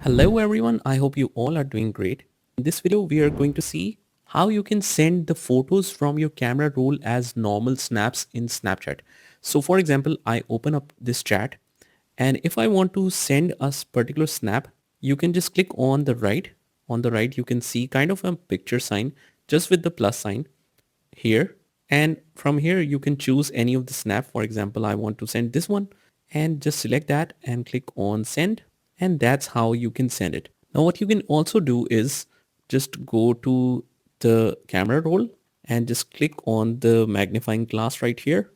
Hello everyone, I hope you all are doing great. In this video, we are going to see how you can send the photos from your camera roll as normal snaps in Snapchat. So for example, I open up this chat and if I want to send a particular snap, you can just click on the right. On the right, you can see kind of a picture sign just with the plus sign here. And from here, you can choose any of the snap. For example, I want to send this one and just select that and click on send. And that's how you can send it. Now, what you can also do is just go to the camera roll and just click on the magnifying glass right here.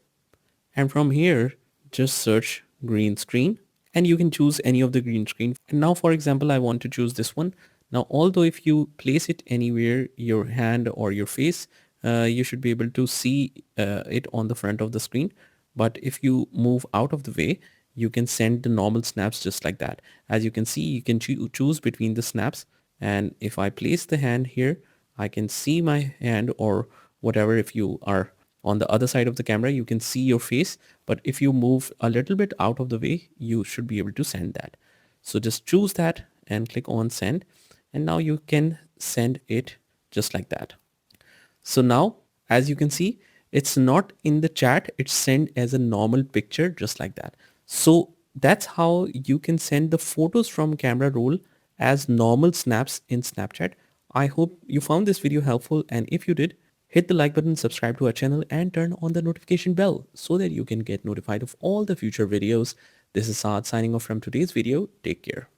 And from here, just search green screen and you can choose any of the green screen. And now, for example, I want to choose this one. Now, although if you place it anywhere, your hand or your face, you should be able to see it on the front of the screen. But if you move out of the way, you can send the normal snaps just like that. As you can see, you can choose between the snaps. And if I place the hand here, I can see my hand or whatever. If you are on the other side of the camera, you can see your face. But if you move a little bit out of the way, you should be able to send that. So just choose that and click on send. And now you can send it just like that. So now, as you can see, it's not in the chat, it's sent as a normal picture just like that. So that's how you can send the photos from camera roll as normal snaps in Snapchat. I hope you found this video helpful, and if you did, hit the like button, subscribe to our channel and turn on the notification bell so that you can get notified of all the future videos. This is Saad signing off from today's video. Take care.